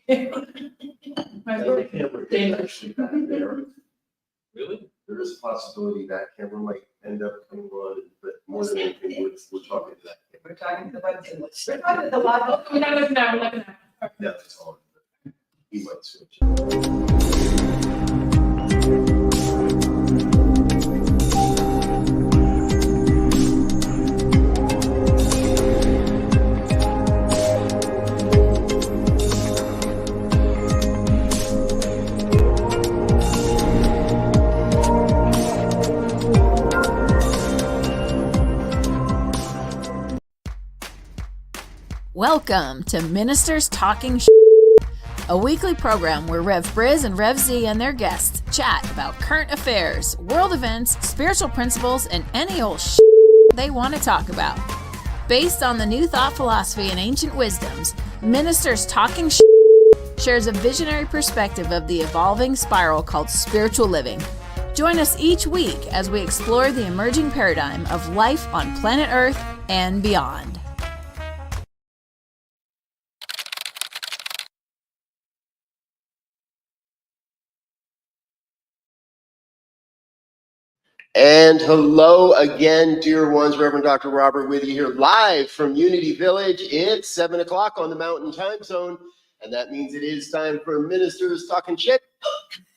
That camera is actually back there. Really? There is a possibility that camera might end up coming on, but more than anything, we're talking to that. We're talking to the ones in which. We're talking to the lot. We're not looking now, we're looking now. No, it's on. He might switch. Welcome to Ministers Talking a weekly program where Rev Briz and Rev Z and their guests chat about current affairs, world events, spiritual principles, and any old they want to talk about. Based on the new thought philosophy and ancient wisdoms, Ministers Talking shares a visionary perspective of the evolving spiral called spiritual living. Join us each week as we explore the emerging paradigm of life on planet Earth and beyond. And hello again, dear ones. Reverend Dr. Robert with you here live from Unity Village. It's 7 o'clock on the Mountain Time Zone, and that means it is time for Ministers Talking Shit.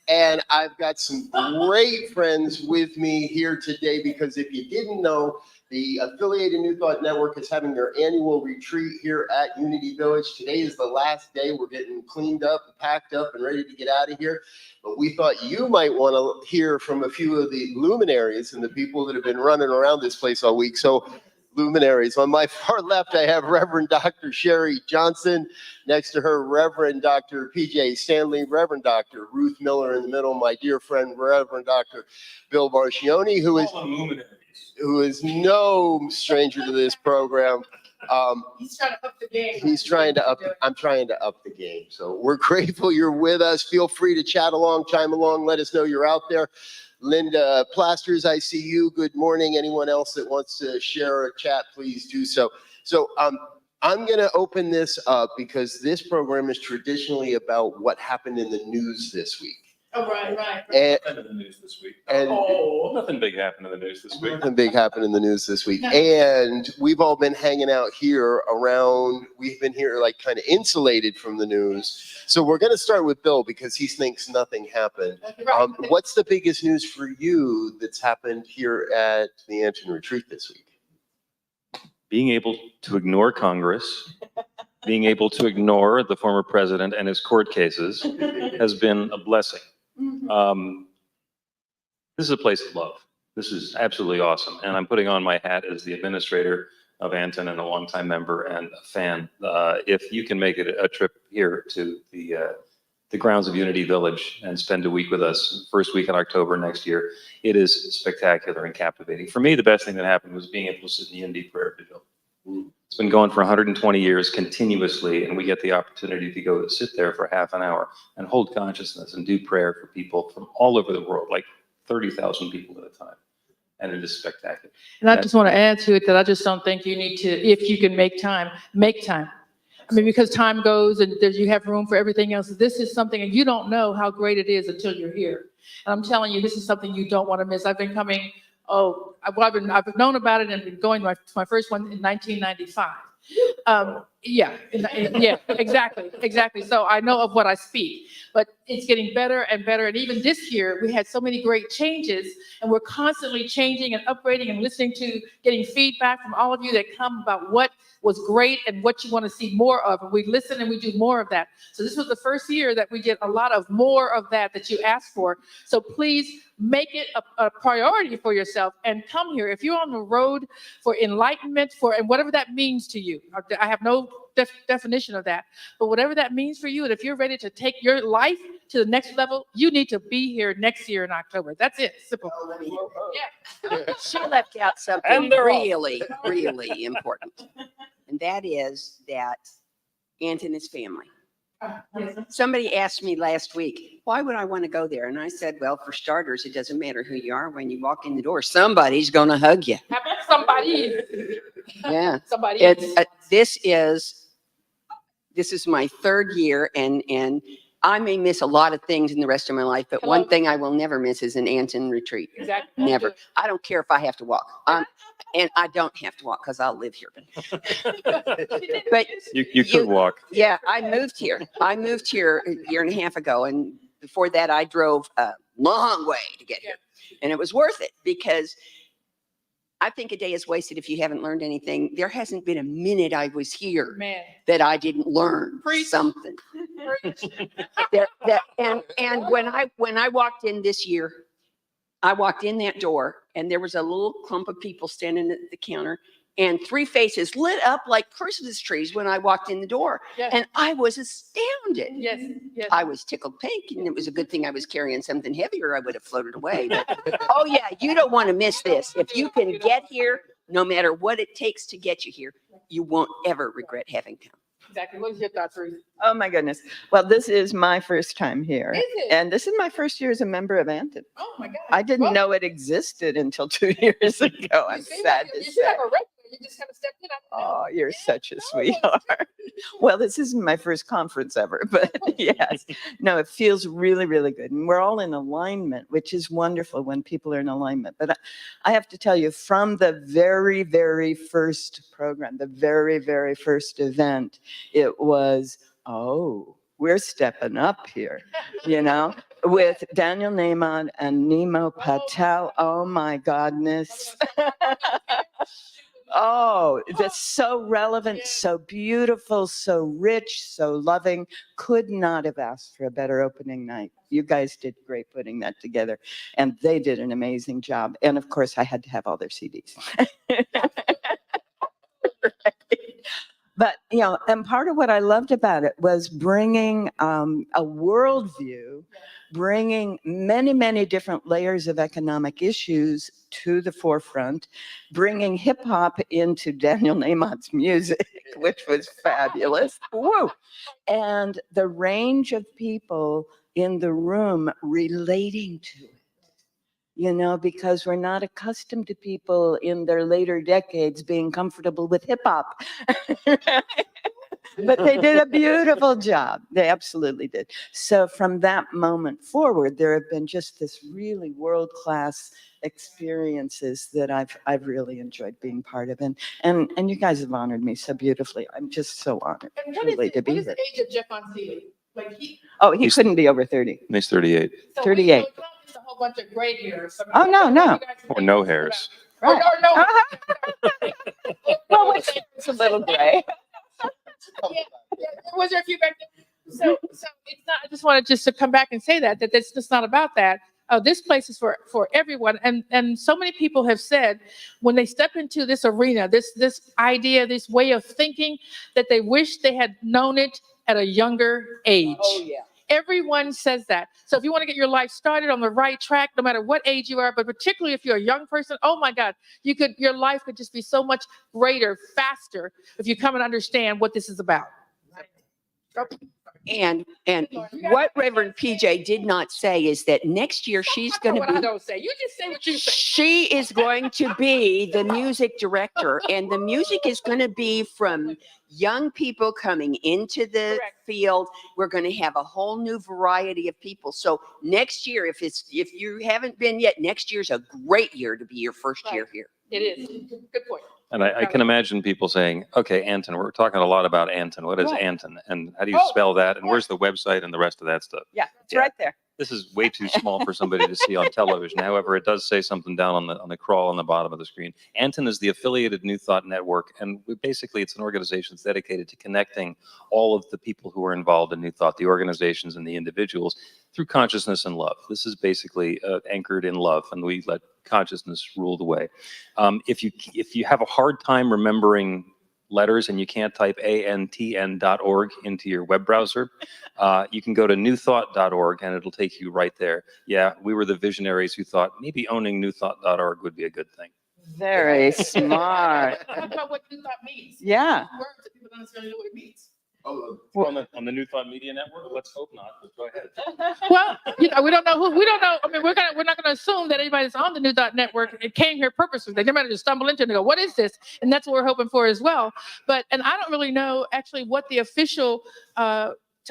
And I've got some great friends with me here today because if you didn't know, the Affiliated New Thought Network is having their annual retreat here at Unity Village. Today is the last day. We're getting cleaned up, packed up, and ready to get out of here. But we thought you might want to hear from a few of the luminaries and the people that have been running around this place all week. So luminaries. On my far left, I have Reverend Dr. Sherry Johnson. Next to her, Reverend Dr. PJ Stanley, Reverend Dr. Ruth Miller in the middle, my dear friend, Reverend Dr. Bill Barcioni, who is no stranger to this program. He's trying to up the game. I'm trying to up the game. So we're grateful you're with us. Feel free to chat along, chime along, let us know you're out there. Linda Plasters, I see you. Good morning. Anyone else that wants to share a chat, please do so. So I'm going to open this up because this program is traditionally about what happened in the news this week. Oh, right. And, Nothing in the news this week. and Nothing big happened in the news this week. Nothing big happened in the news this week. And we've all been hanging out here around, we've been here like kind of insulated from the news. So we're going to start with Bill because he thinks nothing happened. What's the biggest news for you that's happened here at the ANTN retreat this week? Being able to ignore Congress, being able to ignore the former president and his court cases has been a blessing. This is a place of love. This is absolutely awesome. And I'm putting on my hat as the administrator of ANTN and a longtime member and a fan. If you can make it a trip here to the grounds of Unity Village and spend a week with us, first week in October next year, it is spectacular and captivating. For me, the best thing that happened was being able to sit in the Unity Prayer Vigil. It's been going for 120 years continuously, and we get the opportunity to go sit there for half an hour and hold consciousness and do prayer for people from all over the world, like 30,000 people at a time. And it is spectacular. And I just want to add to it that I just don't think you need to, if you can make time, make time. I mean, because time goes and you have room for everything else. This is something, and you don't know how great it is until you're here. And I'm telling you, this is something you don't want to miss. I've been coming, I've known about it and been going to my first one in 1995. Yeah, exactly. So I know of what I speak, but it's getting better and better. And even this year, we had so many great changes, and we're constantly changing and upgrading and listening to, getting feedback from all of you that come about what was great and what you want to see more of. And we listen and we do more of that. So this was the first year that we did a lot of more of that you asked for. So please make it a priority for yourself and come here. If you're on the road for enlightenment, and whatever that means to you, I have no definition of that, but whatever that means for you, and if you're ready to take your life to the next level, you need to be here next year in October. That's it. Simple. Yeah. She left out something really, really important. And that is that ANTN is family. Somebody asked me last week, why would I want to go there? And I said, well, for starters, it doesn't matter who you are. When you walk in the door, somebody's going to hug you. Somebody. Yeah. Somebody. This this is my third year, and I may miss a lot of things in the rest of my life, but one Hello. thing I will never miss is an Anton retreat. Exactly. Never. I don't care if I have to walk. And I don't have to walk because I'll live here. But You could walk. yeah, I moved here. I moved here a year and a half ago, and before that, I drove a long way to get here, and it was worth it because I think a day is wasted if you haven't learned anything. There hasn't been a minute I was here Man. that I didn't learn Preach. something. And when I walked in this year, I walked in that door and there was a little clump of people standing at the counter and 3 faces lit up like Christmas trees when I walked in the door. Yes. And I was astounded. Yes, yes. I was tickled pink, and it was a good thing I was carrying something heavier. I would have floated away. But, oh yeah, you don't want to miss this. If you can get here, no matter what it takes to get you here, you won't ever regret having come. Exactly. What is your thoughts, Ruth? Oh, my goodness. Well, this is my first time here. Is it? And this is my first year as a member of ANTN. Oh, my God. I didn't Well, know it existed until 2 years ago. I'm you seem sad like to you say. should have a regular. You just kind of stepped in. Oh, you're such a sweetheart. Well, this isn't my first conference ever, but yes. No, it feels really, really good. And we're all in alignment, which is wonderful when people are in alignment. But I have to tell you, from the very, very first program, the very, very first event, it was, oh, we're stepping up here, with Daniel Naiman and Nemo Patel. Oh, my goodness. Oh, that's so relevant, so beautiful, so rich, so loving. Could not have asked for a better opening night. You guys did great putting that together, and they did an amazing job. And of course, I had to have all their CDs. Right. But, and part of what I loved about it was bringing a worldview, bringing many, many different layers of economic issues to the forefront, bringing hip hop into Daniel Naiman's music, which was fabulous. Woo! And the range of people in the room relating to it. Because we're not accustomed to people in their later decades being comfortable with hip hop. But they did a beautiful job. They absolutely did. So from that moment forward, there have been just this really world-class experiences that I've really enjoyed being part of. And you guys have honored me so beautifully. I'm just so honored And what is truly to be the here. age of Jeff Anseely? Like he He couldn't be over 30. He's 38. so 38. It's not just a whole bunch of gray hairs. Oh, no, no. You guys Or think no it's hairs. about- Or no. Well, it's a little gray. Yeah, was there a few back there? So it's not, I just wanted to come back and say that it's just not about that. This place is for everyone. And so many people have said when they step into this arena, this idea, this way of thinking, that they wish they had known it at a younger age. Oh yeah. Everyone says that. So if you want to get your life started on the right track, no matter what age you are, but particularly if you're a young person, oh my God, your life could just be so much greater, faster, if you come and understand what this is about. And what Reverend PJ did not say is that next year she's going to What I be, don't say. You just say what you say. she is going to be the music director, and the music is going to be from young people coming into the Correct. field. We're going to have a whole new variety of people. So next year, if you haven't been yet, next year's a great year to be your first year here. It is. Good point. And I can imagine people saying, okay, Anton, we're talking a lot about Anton. What is Right. Anton? And how do you Oh, spell that? And where's the website and the rest of that stuff? Yeah, it's Yeah. right there. This is way too small for somebody to see on television. However, it does say something down on the crawl on the bottom of the screen. Anton is the affiliated New Thought Network, and basically it's an organization that's dedicated to connecting all of the people who are involved in New Thought, the organizations and the individuals, through consciousness and love. This is basically anchored in love, and we let consciousness rule the way. If you have a hard time remembering letters and you can't type ANTN.org into your web browser, you can go to newthought.org and it'll take you right there. Yeah, we were the visionaries who thought maybe owning newthought.org would be a good thing. Very smart. Talk about what New Thought means. Yeah. Words that people don't necessarily know what it means. On the New Thought Media Network? Let's hope not, but go ahead. Well, we don't know who, we don't know. I mean, we're not gonna assume that anybody that's on the New Thought Network it came here purposely. They might just stumble into it and go, what is this? And that's what we're hoping for as well. And I don't really know actually what the official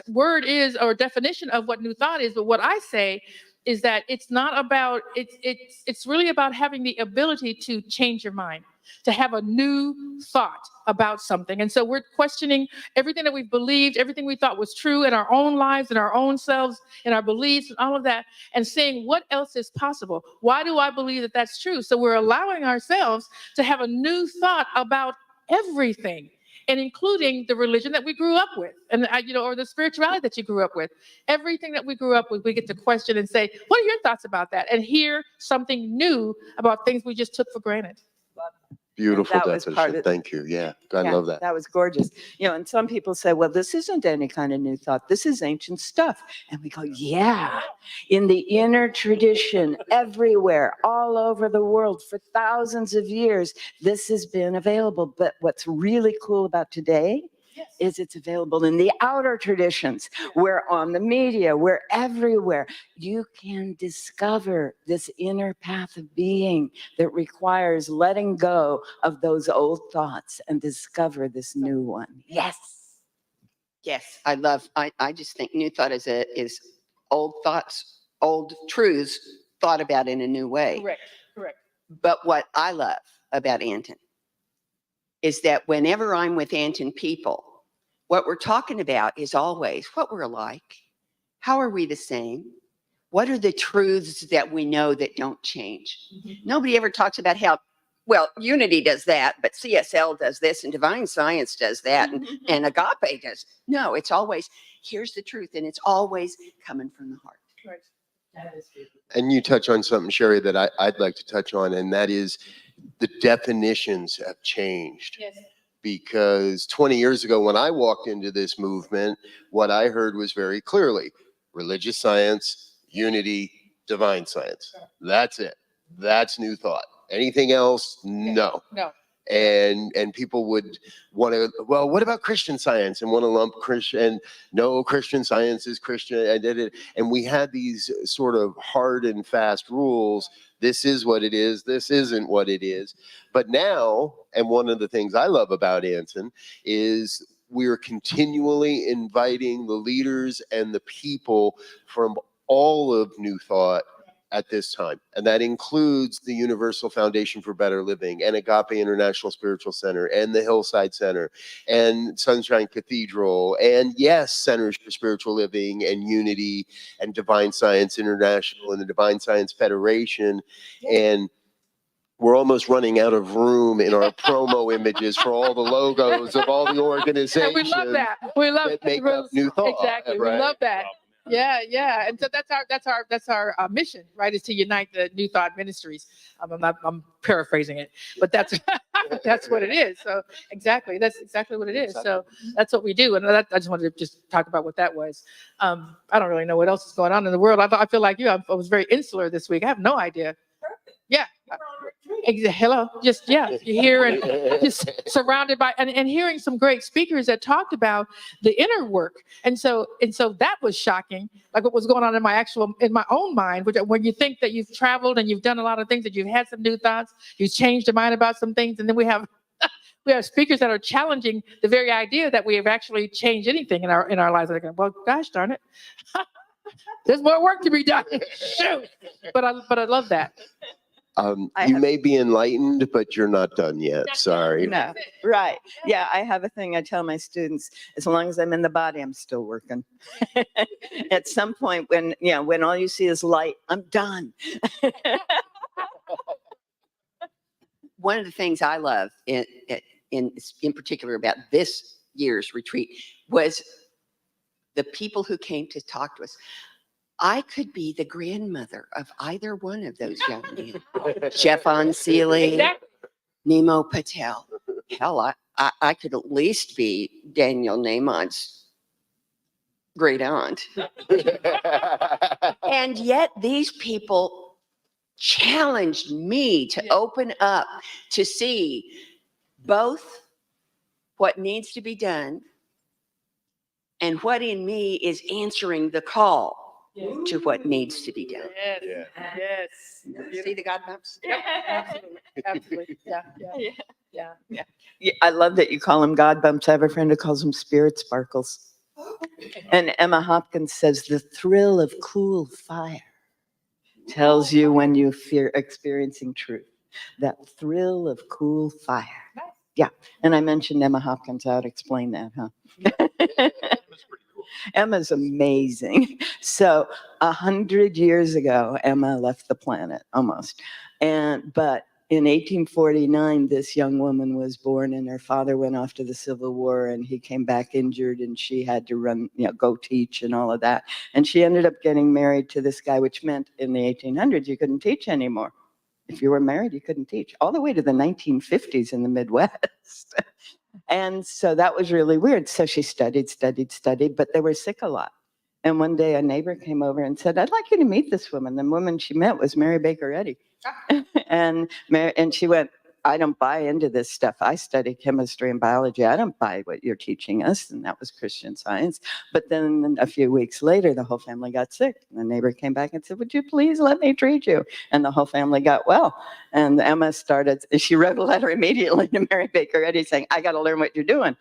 word is or definition of what New Thought is, but what I say is that it's not about, it's really about having the ability to change your mind, to have a new thought about something. And so we're questioning everything that we've believed, everything we thought was true in our own lives, in our own selves, in our beliefs, and all of that, and saying, what else is possible? Why do I believe that that's true? So we're allowing ourselves to have a new thought about everything, and including the religion that we grew up with, and or the spirituality that you grew up with. Everything that we grew up with, we get to question and say, what are your thoughts about that? And hear something new about things we just took for granted. Beautiful That was part definition. of- Thank you. Yeah, I Yeah, love that. That was gorgeous. And some people say, well, this isn't any kind of new thought. This is ancient stuff. And we go, yeah, in the inner tradition, everywhere, all over the world for thousands of years, this has been available. But what's really cool about today is it's available in the outer traditions. We're on the media, we're everywhere. You can discover this inner path of being that requires letting go of those old thoughts and discover this new one. Yes. Yes, I just think New Thought is old thoughts, old truths thought about in a new way. Correct. But what I love about Anton is that whenever I'm with Anton people, what we're talking about is always what we're like. How are we the same? What are the truths that we know that don't change? Nobody ever talks about how, well, Unity does that, but CSL does this, and Divine Science does that, and Agape does. No, it's always, here's the truth, and it's always coming from the heart. Right. That is beautiful. And you touch on something, Sherry, that I'd like to touch on, and that is the definitions have changed. Yes. Because 20 years ago, when I walked into this movement, what I heard was very clearly religious science, unity, divine science. That's it. That's New Thought. Anything else? No. No. And people would want to, well, what about Christian Science? And want to lump Christian, no, Christian Science is Christian. And we had these sort of hard and fast rules. This is what it is. This isn't what it is. But now, and one of the things I love about Anton is we're continually inviting the leaders and the people from all of New Thought at this time. And that includes the Universal Foundation for Better Living and Agape International Spiritual Center and the Hillside Center and Sunshine Cathedral and, yes, Centers for Spiritual Living and Unity and Divine Science International and the Divine Science Federation. And we're almost running out of room in our promo images for all the logos of all the organizations And we love that. We love that make up New Thought. Exactly. Right? We love that. Yeah. And so that's our mission, right? Is to unite the New Thought ministries. I'm paraphrasing it, but that's that's what it is. So exactly, that's exactly what it is. So that's what we do. And I just wanted to just talk about what that was. I don't really know what else is going on in the world. I feel like I was very insular this week. I have no idea. Yeah. Hello. Just, yeah, you're here and just surrounded by, and hearing some great speakers that talked about the inner work. And so that was shocking, like what was going on in my own mind, which when you think that you've traveled and you've done a lot of things, that you've had some new thoughts, you've changed your mind about some things. And then we have speakers that are challenging the very idea that we have actually changed anything in our lives. Like, well, gosh darn it. There's more work to be done. Shoot. But I love that. You may be enlightened, but you're not done yet. Sorry. No, right. Yeah, I have a thing I tell my students, as long as I'm in the body, I'm still working. At some point when all you see is light, I'm done. One of the things I love in particular about this year's retreat was the people who came to talk to us. I could be the grandmother of either one of those young men. Stefan Seeley, Exactly. Nemo Patel. Hell, I could at least be Daniel Nahmon's great aunt. And yet these people challenged me to open up, to see both what needs to be done And what in me is answering the call to what needs to be done. Yes, yes. See the God bumps? Yep, absolutely, absolutely. Yeah, yeah, yeah. Yeah, I love that you call them God bumps. I have a friend who calls them spirit sparkles. And Emma Hopkins says the thrill of cool fire tells you when you fear experiencing truth. That thrill of cool fire. Yeah. And I mentioned Emma Hopkins. I ought to explain that, huh? Emma's amazing. So 100 years ago, Emma left the planet almost. But in 1849, this young woman was born, and her father went off to the Civil War, and he came back injured, and she had to run, go teach and all of that. And she ended up getting married to this guy, which meant in the 1800s, you couldn't teach anymore. If you were married, you couldn't teach, all the way to the 1950s in the Midwest. And so that was really weird. So she studied, but they were sick a lot. And one day a neighbor came over and said, I'd like you to meet this woman. The woman she met was Mary Baker Eddy. and she went, I don't buy into this stuff. I study chemistry and biology. I don't buy what you're teaching us. And that was Christian Science. But then a few weeks later, the whole family got sick. And the neighbor came back and said, would you please let me treat you? And the whole family got well. And Emma she wrote a letter immediately to Mary Baker Eddy saying, I got to learn what you're doing.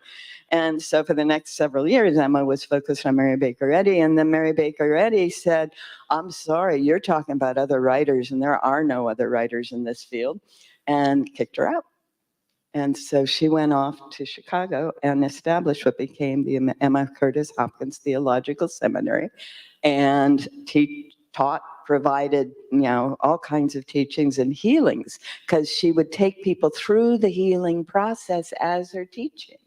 And so for the next several years, Emma was focused on Mary Baker Eddy. And then Mary Baker Eddy said, I'm sorry, you're talking about other writers, and there are no other writers in this field, and kicked her out. And so she went off to Chicago and established what became the Emma Curtis Hopkins Theological Seminary, and taught, provided, all kinds of teachings and healings, because she would take people through the healing process as they're teaching,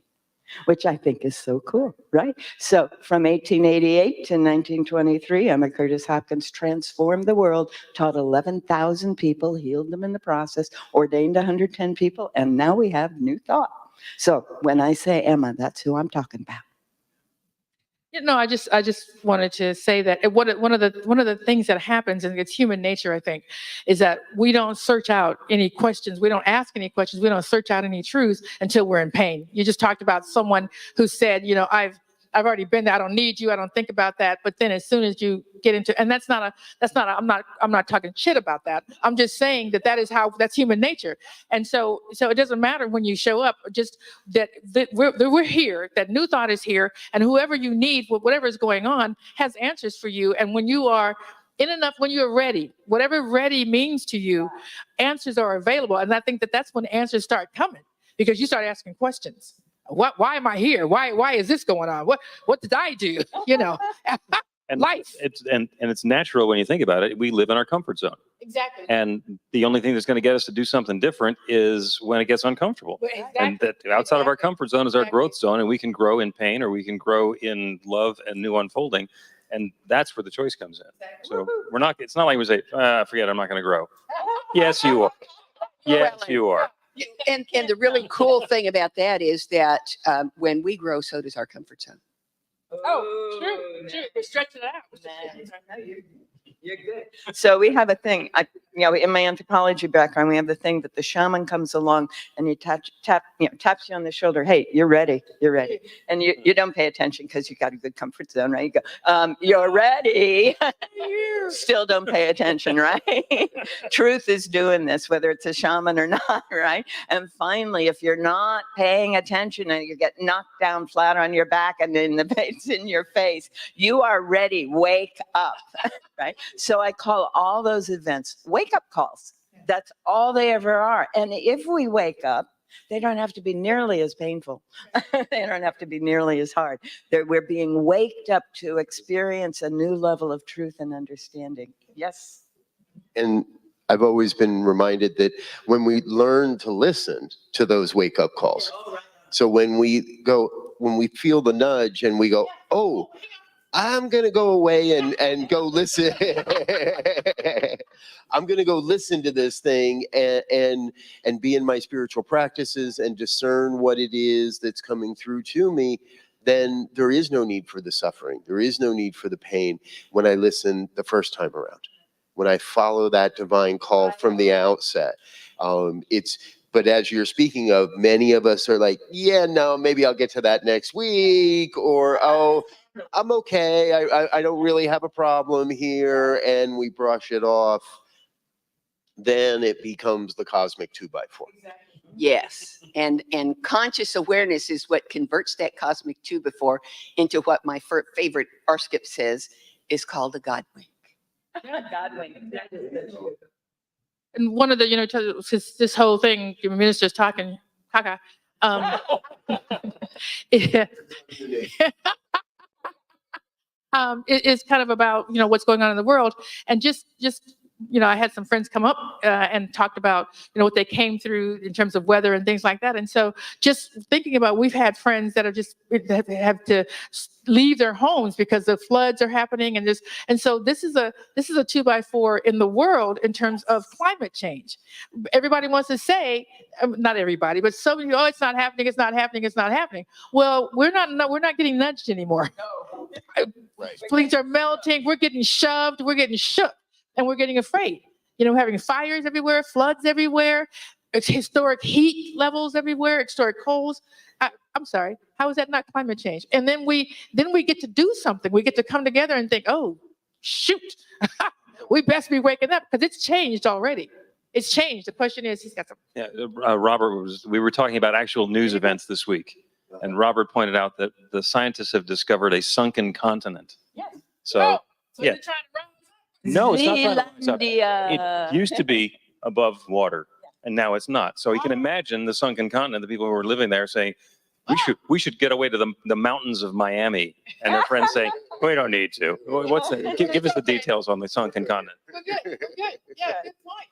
which I think is so cool, right? So from 1888 to 1923, Emma Curtis Hopkins transformed the world, taught 11,000 people, healed them in the process, ordained 110 people, and now we have New Thought. So when I say Emma, that's who I'm talking about. I just wanted to say that one of the things that happens, and it's human nature, I think, is that we don't search out any questions. We don't ask any questions. We don't search out any truths until we're in pain. You just talked about someone who said, I've already been there. I don't need you. I don't think about that. But then as soon as you get into, and I'm not talking shit about that. I'm just saying that's human nature. And so it doesn't matter when you show up, just that we're here, that New Thought is here, and whoever you need, whatever is going on, has answers for you. And when you are when you're ready, whatever ready means to you, answers are available. And I think that's when answers start coming, because you start asking questions. Why am I here? Why is this going on? What did I do? And life. It's natural when you think about it. We live in our comfort zone. Exactly. And the only thing that's going to get us to do something different is when it gets uncomfortable. Exactly. And that outside of our comfort zone is our growth zone, and we can grow in pain, or we can grow in love and new unfolding. And that's where the choice comes in. So it's not like we say, forget it, I'm not going to grow. Yes, you are. Yes, you are. And the really cool thing about that is that when we grow, so does our comfort zone. Oh, true. We're stretching it out. You're good. So we have a thing, in my anthropology background, we have the thing that the shaman comes along and he taps you on the shoulder. Hey, you're ready. And you don't pay attention because you got a good comfort zone, right? You go, you're ready. Still don't pay attention, right? Truth is doing this, whether it's a shaman or not, right? And finally, if you're not paying attention and you get knocked down flat on your back and it's in your face, you are ready. Wake up, right? So I call all those events wake-up calls. That's all they ever are. And if we wake up, they don't have to be nearly as painful. They don't have to be nearly as hard. We're being waked up to experience a new level of truth and understanding. Yes. And I've always been reminded that when we learn to listen to those wake-up calls, so when we feel the nudge and we go, oh, I'm going to go away and go listen. I'm going to go listen to this thing and be in my spiritual practices and discern what it is that's coming through to me. Then there is no need for the suffering. There is no need for the pain when I listen the first time around. When I follow that divine call from the outset, but as you're speaking of, many of us are like, yeah, no, maybe I'll get to that next week, or, oh, I'm okay. I don't really have a problem here, and we brush it off, then it becomes the cosmic 2x4. Yes, and conscious awareness is what converts that cosmic two before into what my favorite Arskip says is called a God wink. And one of the, this whole thing, the minister's talking, caca, it- it's kind of about, what's going on in the world. And just, I had some friends come up and talked about, what they came through in terms of weather and things like that. And so just thinking about, we've had friends that are just that have to leave their homes because the floods are happening and so this is a 2x4 in the world in terms of climate change. Everybody wants to say, not everybody, but so many, oh, it's not happening, it's not happening, it's not happening. Well, we're not getting nudged anymore. Right. Fleets are melting, we're getting shoved, we're getting shook, and we're getting afraid. Having fires everywhere, floods everywhere, it's historic heat levels everywhere, historic colds. I'm sorry, how is that not climate change? And then we get to do something. We get to come together and think, oh, shoot, we best be waking up because it's changed already. It's changed. The question is, he's got some. Yeah, Robert, we were talking about actual news events this week, and Robert pointed out that the scientists have discovered a sunken continent. Yes. So, So yeah. they're trying to rise up. No, it's not trying to rise up. Zealandia. It used to be above water, and now it's not. So you can imagine the sunken continent, the people who are living there saying, we should get away to the mountains of Miami, and their friends saying, we don't need to. What's the, give us the details on the sunken continent. We're good. We're good. Yeah, good point.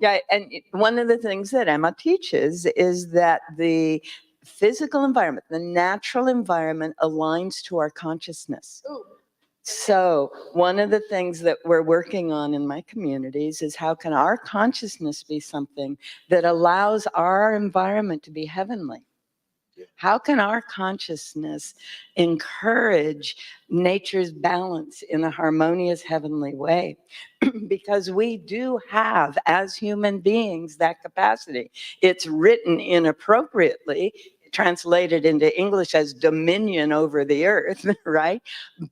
Yeah, and one of the things that Emma teaches is that the physical environment, the natural environment aligns to our consciousness. Ooh. So one of the things that we're working on in my communities is how can our consciousness be something that allows our environment to be heavenly? How can our consciousness encourage nature's balance in a harmonious heavenly way? Because we do have, as human beings, that capacity. It's written inappropriately, translated into English as dominion over the earth, right?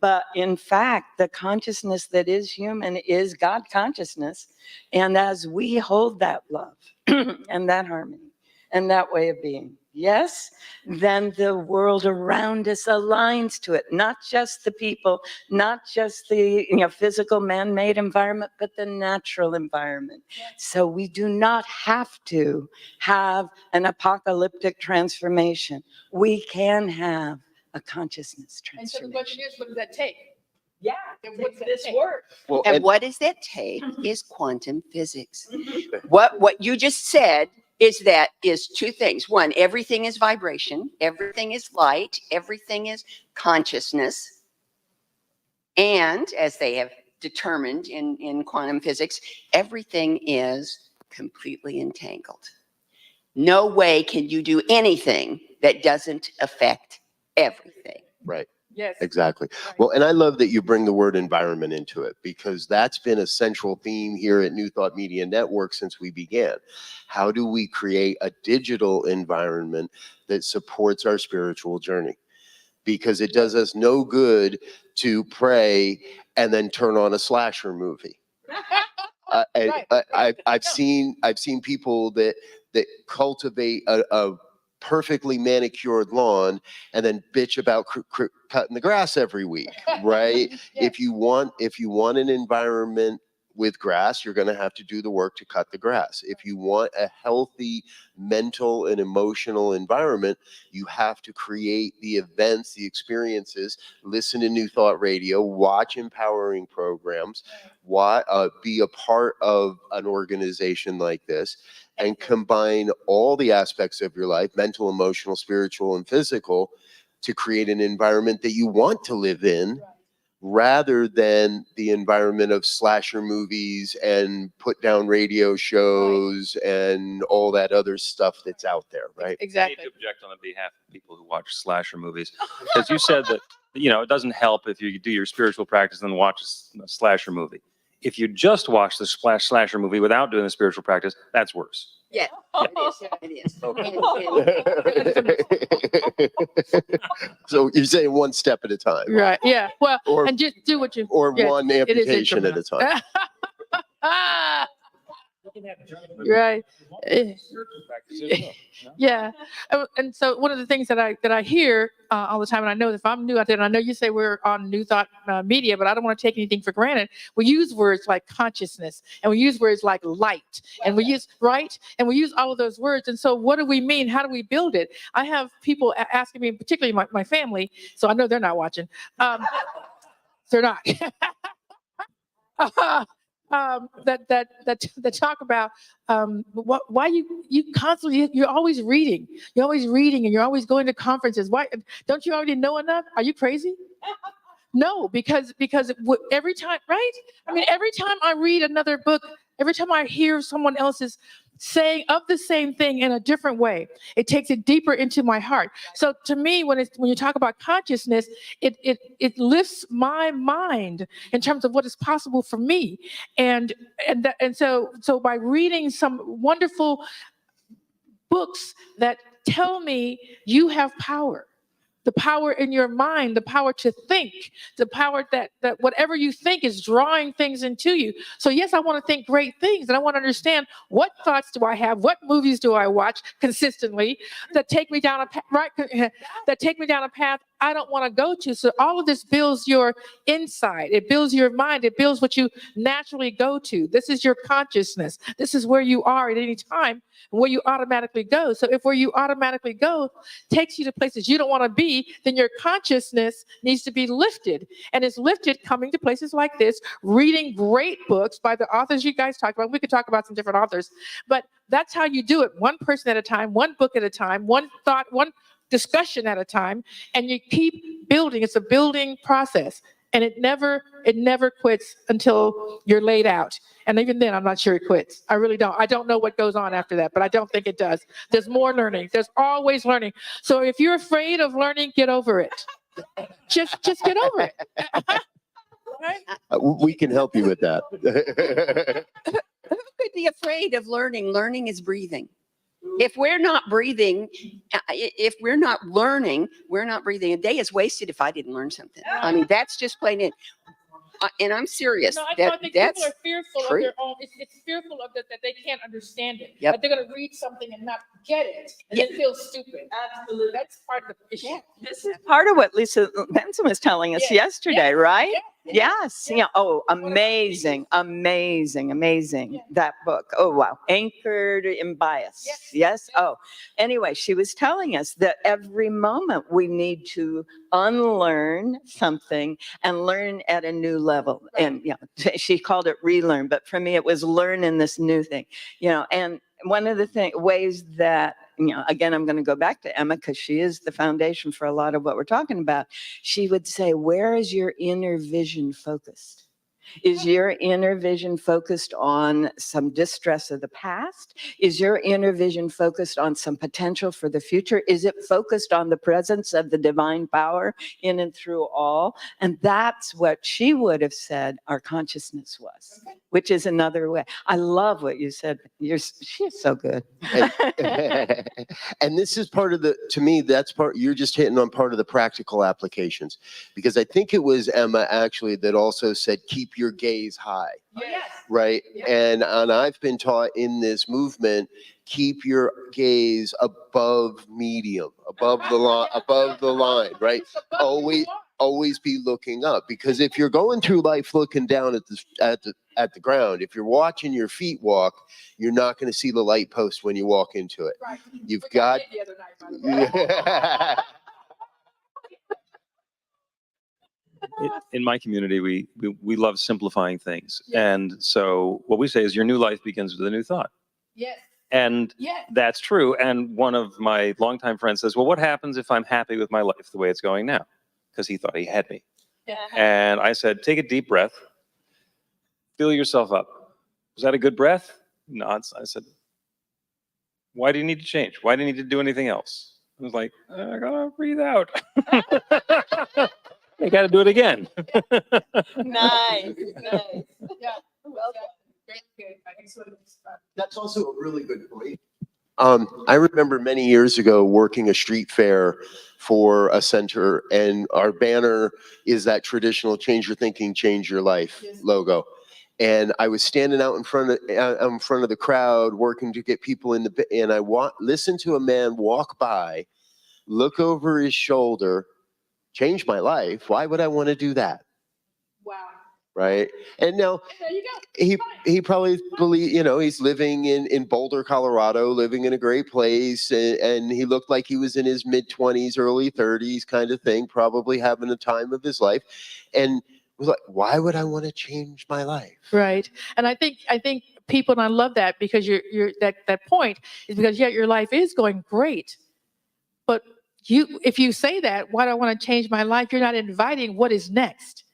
But in fact, the consciousness that is human is God consciousness. And as we hold that love and that harmony and that way of being, yes, then the world around us aligns to it, not just the people, not just the physical man-made environment, but the natural environment. So we do not have to have an apocalyptic transformation. We can have a consciousness And so the transformation. question is, what does that take? Yeah, And what's that this take? work. Well, And what does that take is quantum physics. What you just said is two things. One, everything is vibration, everything is light, everything is consciousness. And as they have determined in quantum physics, everything is completely entangled. No way can you do anything that doesn't affect everything. right. Yes. Exactly. Right. Well, and I love that you bring the word environment into it because that's been a central theme here at New Thought Media Network since we began. How do we create a digital environment that supports our spiritual journey? Because it does us no good to pray and then turn on a slasher movie. I've seen people that cultivate a perfectly manicured lawn and then bitch about cutting the grass every week, right? Yes. If you want an environment with grass, you're going to have to do the work to cut the grass. If you want a healthy mental and emotional environment, you have to create the events, the experiences, listen to New Thought Radio, watch empowering programs, be a part of an organization like this, and combine all the aspects of your life, mental, emotional, spiritual, and physical, to create an environment that you want to live in, rather than the environment of slasher movies and put down radio shows and all that other stuff that's out there, right? I need Exactly. to object on behalf of people who watch slasher movies, because you said that, it doesn't help if you do your spiritual practice and then watch a slasher movie. If you just watch the slasher movie without doing the spiritual practice, that's worse. Yeah, it is. Okay. And So you're saying one step at a time, Right, yeah, well, or and just do what you. or yeah, one it is amputation at a time. Ah, right. Eh, Yeah, and so one of the things that I hear all the time, and I know if I'm new out there, and I know you say we're on New Thought Media, but I don't want to take anything for granted. We use words like consciousness, and we use words like light, and we use right, and we use all of those words. And so, what do we mean? How do we build it? I have people asking me, particularly my family, so I know they're not watching. They're not. That talk about why you constantly, you're always reading, and you're always going to conferences. Why don't you already know enough? Are you crazy? No, because every time, right? I mean, every time I read another book, every time I hear someone else's saying of the same thing in a different way, it takes it deeper into my heart. So to me, when you talk about consciousness, it lifts my mind in terms of what is possible for me, and so by reading some wonderful books that tell me you have power. The power in your mind, the power to think, the power that whatever you think is drawing things into you. So yes, I want to think great things, and I want to understand what thoughts do I have, what movies do I watch consistently that take me down a that take me down a path I don't want to go to. So all of this builds your insight, it builds your mind, it builds what you naturally go to. This is your consciousness. This is where you are at any time, where you automatically go. So if where you automatically go takes you to places you don't want to be, then your consciousness needs to be lifted. And it's lifted coming to places like this, reading great books by the authors you guys talked about. We could talk about some different authors, but that's how you do it. One person at a time, one book at a time, one thought, one discussion at a time, and you keep building. It's a building process. And it never quits until you're laid out. And even then, I'm not sure it quits. I really don't. I don't know what goes on after that, but I don't think it does. There's more learning. There's always learning. So if you're afraid of learning, get over it. Just get over it. Right? We can help you with that. who could be afraid of learning? Learning is breathing. If we're not breathing, if we're not learning, we're not breathing. A day is wasted if I didn't learn something. I mean, that's just plain it. And I'm serious. No, I think That's people are fearful true. of their own. It's fearful of that they can't understand it. Yep. That they're going to read something and not get it, and then feel stupid. Absolutely, that's part of the issue. Yeah. This is part of what Lisa Benson was telling us Yeah. yesterday, Yeah. right? Yeah. Yes. Yeah. Yeah. Oh, amazing, amazing. Yeah. That book. Oh, wow. Anchored in Bias. Yes. Yes. Oh, anyway, she was telling us that every moment we need to unlearn something and learn at a new level. Right. And she called it relearn, but for me, it was learn in this new thing, and one of the ways that, again, I'm going to go back to Emma because she is the foundation for a lot of what we're talking about. She would say, where is your inner vision focused? Is your inner vision focused on some distress of the past? Is your inner vision focused on some potential for the future? Is it focused on the presence of the divine power in and through all? And that's what she would have said our consciousness was, which is another way. I love what you said. She is so good. And this is part of to me, you're just hitting on part of the practical applications, because I think it was Emma actually that also said, keep your gaze high, Yes. right? Yep. And I've been taught in this movement, keep your gaze above medium, above the line, right? Always be looking up, because if you're going through life looking down at the ground, if you're watching your feet walk, you're not going to see the light post when you walk into it. Right. You've Which I got. did the other night, by the way. In my community, we love simplifying things. Yeah. And so what we say is your new life begins with a new thought. Yes. And Yes. that's true. And one of my longtime friends says, well, what happens if I'm happy with my life the way it's going now? Because he thought he had me. Yeah. And I said, take a deep breath, fill yourself up. Was that a good breath? No. I said, why do you need to change? Why do you need to do anything else? I was like, I gotta breathe out. I gotta do it again. Nice. Yeah. Well done. Good. I think so. That's also a really good point. I remember many years ago working a street fair for a center, and our banner is that traditional change your thinking, change your life Yes. logo. And I was standing out in front of the crowd working to get people in and I listened to a man walk by, look over his shoulder, change my life. Why would I want to do that? Wow. Right? And now There you go. he probably he's living in Boulder, Colorado, living in a great place, and he looked like he was in his mid-20s, early 30s kind of thing, probably having the time of his life, and was like, why would I want to change my life? Right. And I think people, and I love that, because you're that point is because your life is going great. But if you say that, why do I want to change my life? You're not inviting what is next.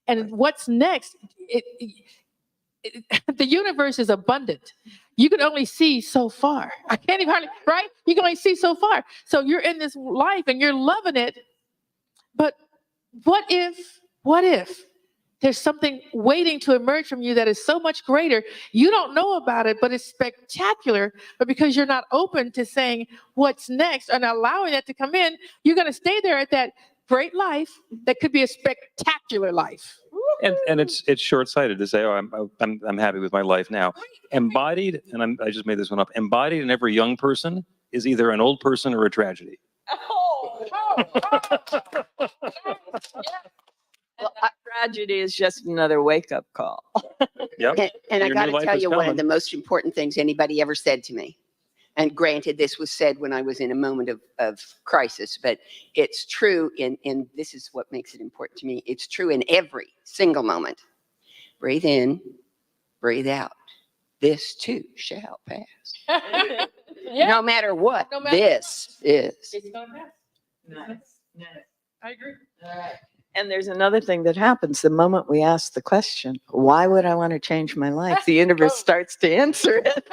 And what's next, the universe is abundant. You can only see so far. I can't even hardly, right? You can only see so far. So you're in this life and you're loving it. But what if there's something waiting to emerge from you that is so much greater? You don't know about it, but it's spectacular. But because you're not open to saying what's next and allowing that to come in, you're going to stay there at that great life that could be a spectacular life. And it's short-sighted to say, oh, I'm happy with my life now. Embodied, and I just made this one up. Embodied in every young person is either an old person or a tragedy. Well, tragedy is just another wake-up call. Yep. And I Your got new to life tell is you, one coming. of the most important things anybody ever said to me, and granted, this was said when I was in a moment of crisis, but it's true in this is what makes it important to me. It's true in every single moment. Breathe in, breathe out. This too shall pass. Yeah. No matter what, No matter this is. It's going to pass. Nice. I agree. And there's another thing that happens the moment we ask the question, why would I want to change my life? The universe starts to answer it.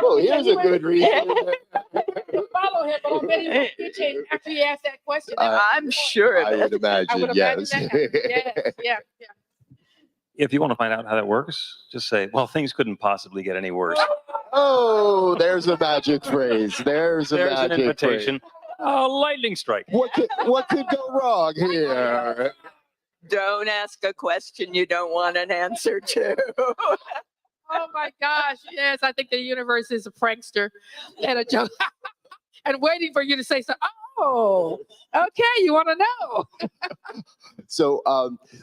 Oh, here's a good reason. Follow him, but I bet he will change after you ask that question. I'm sure I of would it. I imagine, would imagine yes. that happened. Yes, yeah. If you want to find out how that works, just say, well, things couldn't possibly get any worse. Oh, there's a magic phrase. There's a There's an magic phrase. invitation. A lightning strike. What could go wrong here? Don't ask a question you don't want an answer to. Oh my gosh, yes, I think the universe is a prankster and a joke. And waiting for you to say so. Oh, okay, you want to know. So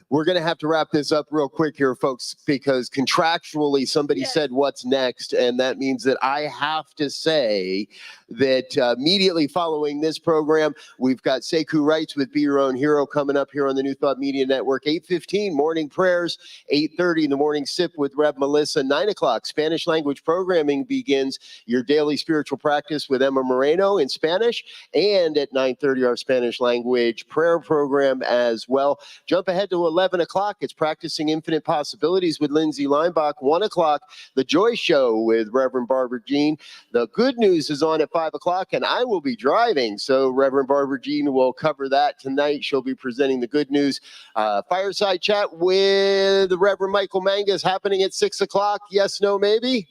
we're going to have to wrap this up real quick here, folks, because contractually somebody said what's next. And that means that I have to say that immediately following this program, we've got Sekou Wrights with Be Your Own Hero coming up here on the New Thought Media Network. 8:15 morning prayers, 8:30 in the morning sip with Rev Melissa. 9 o'clock Spanish language programming begins. Your daily spiritual practice with Emma Moreno in Spanish. And at 9:30, our Spanish language prayer program as well. Jump ahead to 11 o'clock. It's Practicing Infinite Possibilities with Lindsay Leinbach. 1 o'clock, The Joy Show with Reverend Barbara Jean. The Good News is on at 5 o'clock, and I will be driving. So Reverend Barbara Jean will cover that tonight. She'll be presenting the good news. Fireside chat with the Reverend Michael Mangas happening at 6 o'clock. Yes, no, maybe?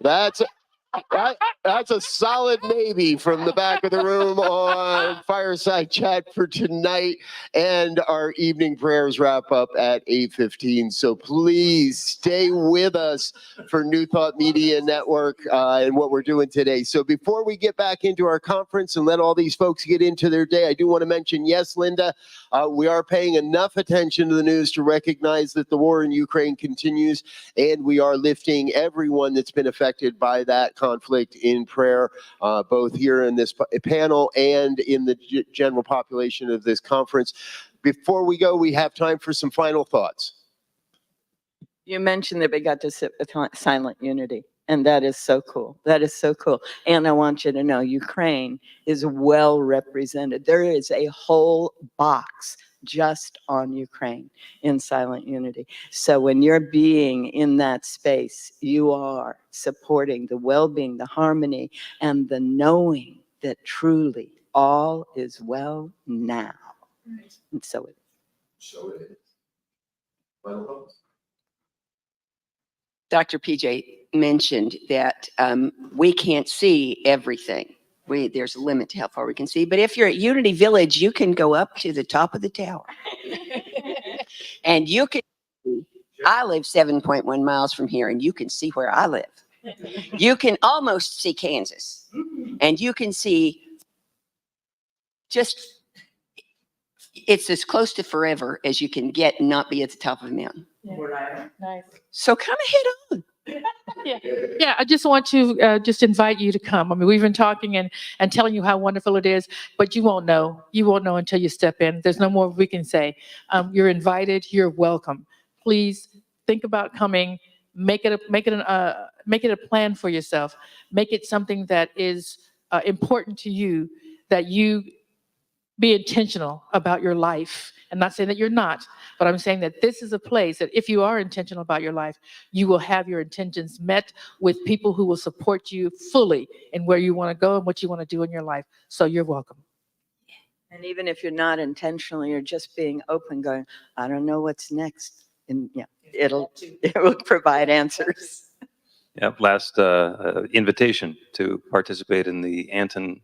That's a solid maybe from the back of the room on Fireside Chat for tonight. And our evening prayers wrap up at 8:15. So please stay with us for New Thought Media Network and what we're doing today. So before we get back into our conference and let all these folks get into their day, I do want to mention, yes, Linda, we are paying enough attention to the news to recognize that the war in Ukraine continues, and we are lifting everyone that's been affected by that conflict in prayer, both here in this panel and in the general population of this conference. Before we go, we have time for some final thoughts. You mentioned that we got to sit with Silent Unity, and that is so cool. That is so cool. And I want you to know Ukraine is well represented. There is a whole box just on Ukraine in Silent Unity. So when you're being in that space, you are supporting the well-being, the harmony, and the knowing that truly all is well now. And so it is. So it is. Dr. PJ mentioned that we can't see everything. There's a limit to how far we can see. But if you're at Unity Village, you can go up to the top of the tower. And you can, I live 7.1 miles from here, and you can see where I live. You can almost see Kansas. And you can see just, it's as close to forever as you can get and not be at the top of a mountain. Nice. So come ahead on. Yeah, I just want to just invite you to come. I mean, we've been talking and telling you how wonderful it is, but you won't know. You won't know until you step in. There's no more we can say. You're invited. You're welcome. Please think about coming. Make it a plan for yourself. Make it something that is important to you, that you be intentional about your life. I'm not saying that you're not, but I'm saying that this is a place that if you are intentional about your life, you will have your intentions met with people who will support you fully in where you want to go and what you want to do in your life. So you're welcome. And even if you're not intentional, you're just being open, going, I don't know what's next. And yeah, it will provide answers. Yep, last invitation to participate in the ANTN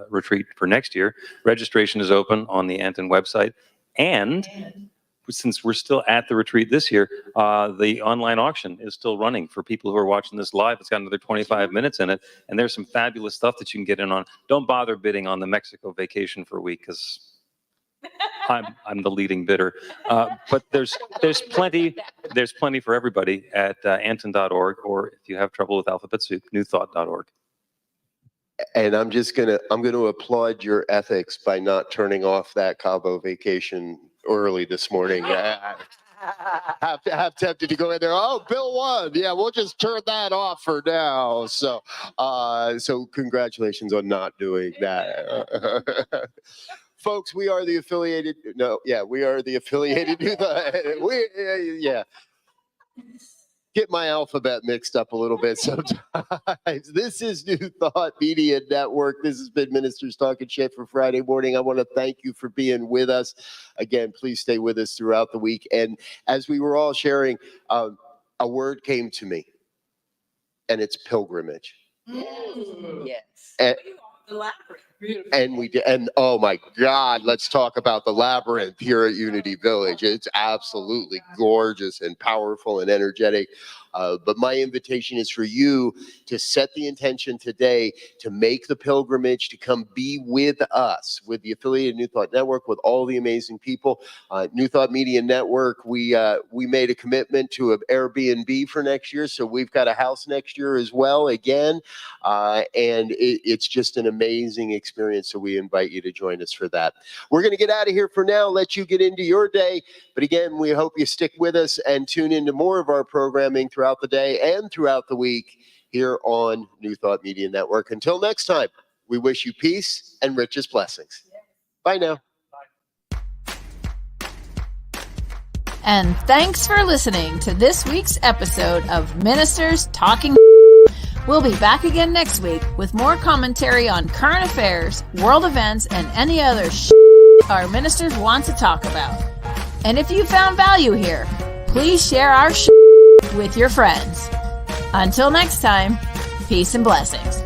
retreat for next year. Registration is open on the ANTN website. And since we're still at the retreat this year, the online auction is still running for people who are watching this live. It's got another 25 minutes in it. And there's some fabulous stuff that you can get in on. Don't bother bidding on the Mexico vacation for a week because I'm the leading bidder. But there's plenty for everybody at anton.org, or if you have trouble with alphabet soup, newthought.org. And I'm going to applaud your ethics by not turning off that Cabo vacation early this morning. I have tempted to go in there. Oh, Bill won. Yeah, we'll just turn that off for now. So congratulations on not doing that. Folks, we are the affiliated. We are the affiliated. Get my alphabet mixed up a little bit sometimes. This is New Thought Media Network. This has been Ministers Talking Shit for Friday morning. I want to thank you for being with us. Again, please stay with us throughout the week. And as we were all sharing, a word came to me, and it's pilgrimage. Yes. And oh my God, let's talk about the labyrinth here at Unity Village. It's absolutely gorgeous and powerful and energetic. But my invitation is for you to set the intention today to make the pilgrimage, to come be with us, with the affiliated New Thought Network, with all the amazing people. New Thought Media Network, we made a commitment to an Airbnb for next year. So we've got a house next year as well, again. And it's just an amazing experience. So we invite you to join us for that. We're going to get out of here for now, let you get into your day. But again, we hope you stick with us and tune into more of our programming throughout the day and throughout the week here on New Thought Media Network. Until next time, we wish you peace and richest blessings. Bye now. And thanks for listening to this week's episode of Ministers Talking. We'll be back again next week with more commentary on current affairs, world events, and any other our ministers want to talk about. And if you found value here, please share our with your friends. Until next time, peace and blessings.